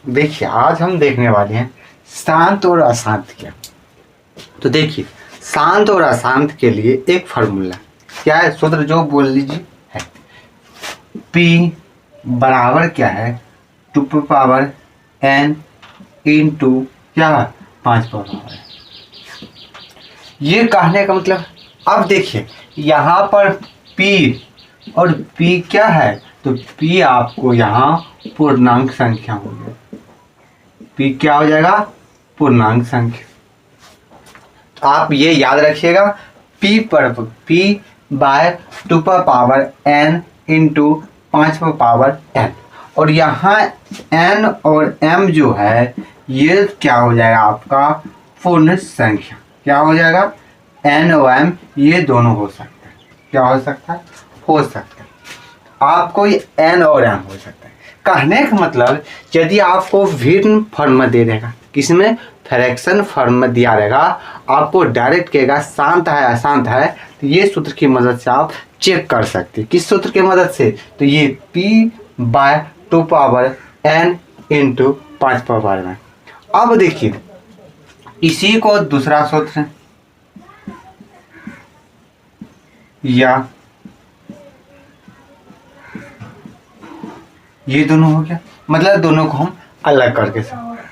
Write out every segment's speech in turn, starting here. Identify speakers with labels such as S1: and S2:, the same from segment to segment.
S1: देखिए आज हम देखने वाले हैं शांत और अशांत क्या। तो देखिए शांत और अशांत के लिए एक फार्मूला क्या है, सूत्र जो बोल लीजिए है P बराबर क्या है 2n इंटू क्या 5 पावर। ये कहने का मतलब अब देखिए यहाँ पर P और P क्या है, तो P आपको यहाँ पूर्णांक संख्या हो गया। P क्या हो जाएगा, पूर्णांक संख्या। तो आप ये याद रखिएगा P by 2 power n into 5 power n, और यहाँ n और m जो है ये क्या हो जाएगा आपका पूर्ण संख्या। क्या हो जाएगा, n और m ये दोनों हो सकता है। क्या हो सकता है, हो सकता है आपको ये n और m हो सकता है। कहने का मतलब यदि आपको भिन्न फॉर्म दे देगा, किसमें फ्रैक्शन फॉर्म में दिया रहेगा, आपको डायरेक्ट कहेगा शांत है अशांत है, तो ये सूत्र की मदद से आप चेक कर सकते हैं। किस सूत्र की मदद से, तो ये P by 2 power n into 5 power में। अब देखिए इसी को दूसरा सूत्र या ये दोनों हो गया, मतलब दोनों को हम अलग करके सकते,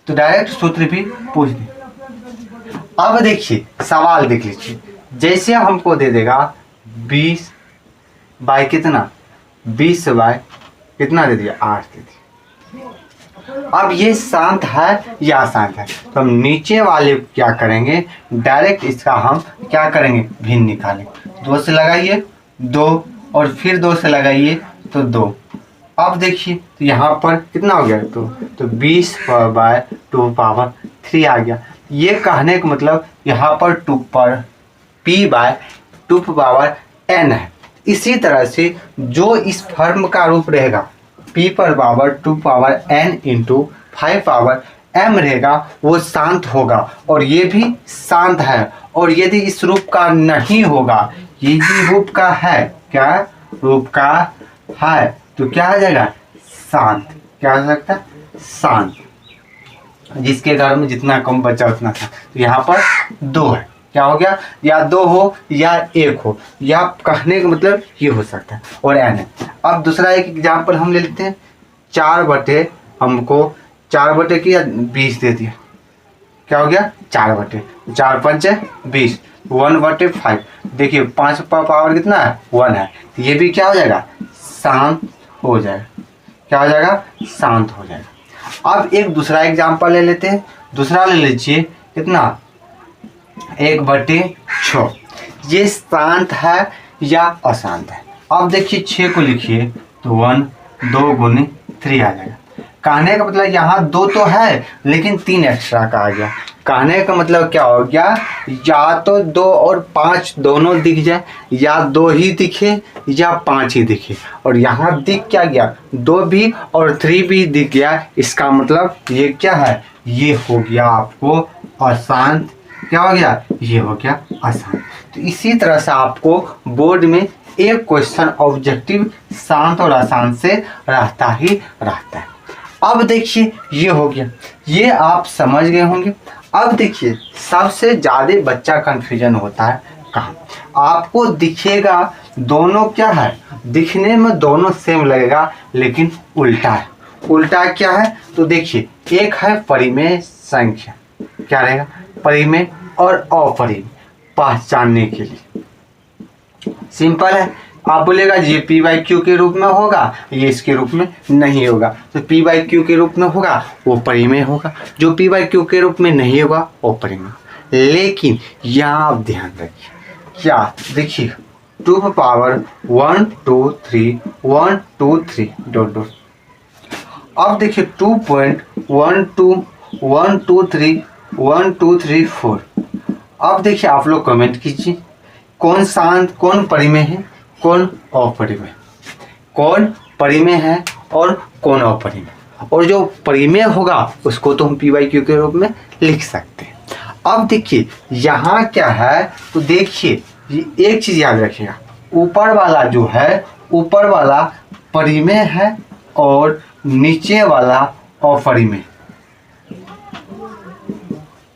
S1: तो डायरेक्ट सूत्र भी पूछ दें। अब देखिए सवाल देख लीजिए, जैसे हमको दे देगा 20 बाय कितना, 20 बाय कितना दे दिया, 8 दे दिया। अब ये शांत है या अशांत है, तो हम नीचे वाले क्या करेंगे, डायरेक्ट इसका हम क्या करेंगे, भिन्न निकालेंगे। 2 से लगाइए 2 और फिर 2 से लगाइए तो 2। अब देखिए तो यहाँ पर कितना हो गया, तो 20 बाय 2 पावर 3 आ गया। ये कहने का मतलब यहाँ पर 2 पर P बाय 2 पावर n है। इसी तरह से जो इस फॉर्म का रूप रहेगा P पर power 2 power n into 5 power m रहेगा, वो शांत होगा, और ये भी शांत है। और यदि इस रूप का नहीं होगा, ये भी रूप का है, क्या रूप का है, तो क्या आ जाएगा, शांत। क्या हो सकता है, शांत। जिसके घर में जितना कम बचा उतना था, तो यहाँ पर 2 है। क्या हो गया, या 2 हो या 1 हो, या कहने का मतलब ये हो सकता है, और n है। अब दूसरा एक एग्जाम्पल हम ले लेते हैं, 4 बटे हमको 4 बटे की 20 दे दिया। क्या हो गया, 4 बटे 4 5 20, 1 बटे 5। देखिए 5 पावर कितना है, 1 है, तो ये भी क्या हो जाएगा, शांत हो जाएगा। क्या हो जाएगा, शांत हो जाएगा। अब एक दूसरा एग्जाम्पल ले लेते हैं, दूसरा ले लीजिए कितना, 1 बटे 6। ये शांत है या अशांत है। अब देखिए 6 को लिखिए तो 1 2 गुने 3 आ जाएगा। कहने का मतलब यहाँ 2 तो है लेकिन 3 एक्स्ट्रा का आ गया। कहने का मतलब क्या हो गया, या तो 2 और 5 दोनों दिख जाए, या 2 ही दिखे या 5 ही दिखे, और यहाँ दिख क्या गया, 2 भी और 3 भी दिख गया। इसका मतलब ये क्या है, ये हो गया आपको अशांत। क्या हो गया, ये हो गया अशांत। तो इसी तरह से आपको बोर्ड में एक क्वेश्चन ऑब्जेक्टिव शांत और अशांत से रहता ही रहता है। अब देखिए ये हो गया, ये आप समझ गए होंगे। अब देखिए सबसे ज़्यादा बच्चा कंफ्यूजन होता है कहाँ, आपको दिखेगा दोनों क्या है, दिखने में दोनों सेम लगेगा लेकिन उल्टा है। उल्टा क्या है, तो देखिए एक है परिमेय संख्या, क्या रहेगा, परिमेय और अपरिमेय पहचानने के लिए सिंपल है। आप बोलेगा ये P बाई Q के रूप में होगा, ये इसके रूप में नहीं होगा, तो P बाई Q के रूप में होगा वो परिमेय होगा, जो P बाई Q के रूप में नहीं होगा वो परिमेय। लेकिन यहाँ आप ध्यान रखिए, क्या देखिए 2 पावर 1 2 3 1 2 3 डॉट डॉट। अब देखिए 2.12 1 2 3 1 2 3 4। अब देखिए आप लोग कमेंट कीजिए कौन शांत, कौन परिमेय है, कौन अपरिमेय, कौन परिमेय है और कौन अपरिमेय। और जो परिमेय होगा उसको तो हम P बाई Q के रूप में लिख सकते हैं। अब देखिए यहाँ क्या है, तो देखिए एक चीज याद रखिएगा, ऊपर वाला जो है, ऊपर वाला परिमेय है और नीचे वाला अपरिमेय।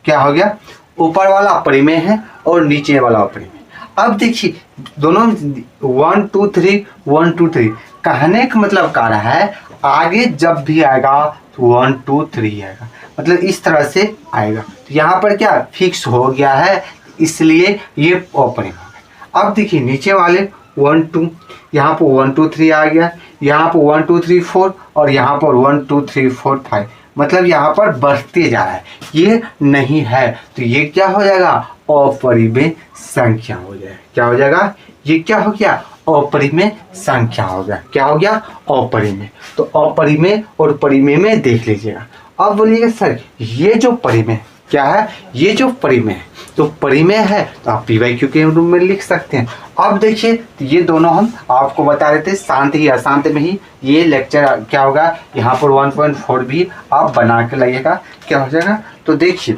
S1: क्या हो गया, ऊपर वाला अपरिमेय है और नीचे वाला अपरिमेय। अब देखिए दोनों 1 2 3 1 2 3 कहने का मतलब क्या रहा है, आगे जब भी आएगा तो 1 2 3 आएगा, मतलब इस तरह से आएगा। तो यहाँ पर क्या फिक्स हो गया है, इसलिए ये अपरिमेय हो गया। अब देखिए नीचे वाले 1 2, यहाँ पर 1 2 3 आ गया, यहाँ पर 1 2 3 4 और यहाँ पर 1 2 3 4 5, मतलब यहाँ पर बढ़ते जा रहा है, ये नहीं है। तो ये क्या हो जाएगा, अपरिमेय संख्या हो जाएगा। क्या हो जाएगा, ये क्या हो गया, अपरिमेय संख्या हो गया। क्या हो गया, अपरिमेय। तो अपरिमेय और परिमेय में देख लीजिएगा। अब बोलिएगा सर ये जो परिमेय क्या है, ये जो परिमेय है, तो परिमेय है तो आप पी बाई क्यू के रूप में लिख सकते हैं। अब देखिए तो ये दोनों हम आपको बता रहे थे शांत ही अशांत में ही ये लेक्चर क्या होगा, यहाँ पर 1.4 भी आप बना के लाइएगा, क्या हो जाएगा। तो देखिए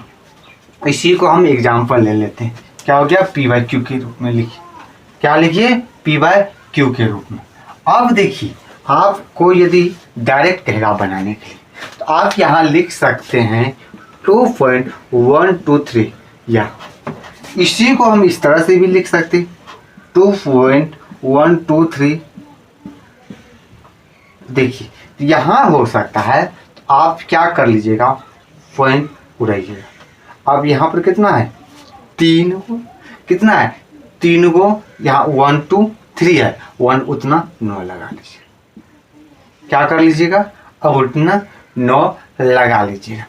S1: इसी को हम एग्जाम्पल ले लेते हैं। क्या हो गया, पी बाई क्यू के रूप में लिखिए। क्या लिखिए, पी बाई क्यू के रूप में। अब देखिए आपको यदि डायरेक्ट कहेगा बनाने के लिए तो आप यहाँ लिख सकते हैं 2.123, या इसी को हम इस तरह से भी लिख सकते 2.123। देखिए यहाँ हो सकता है तो आप क्या कर लीजिएगा, पॉइंट उड़ाइएगा। अब यहाँ पर कितना है, 3 गो, कितना है 3 गो, यहाँ 1 2 3 है, 1 उतना 9 लगा लीजिए। क्या कर लीजिएगा, अब उतना 9 लगा लीजिएगा।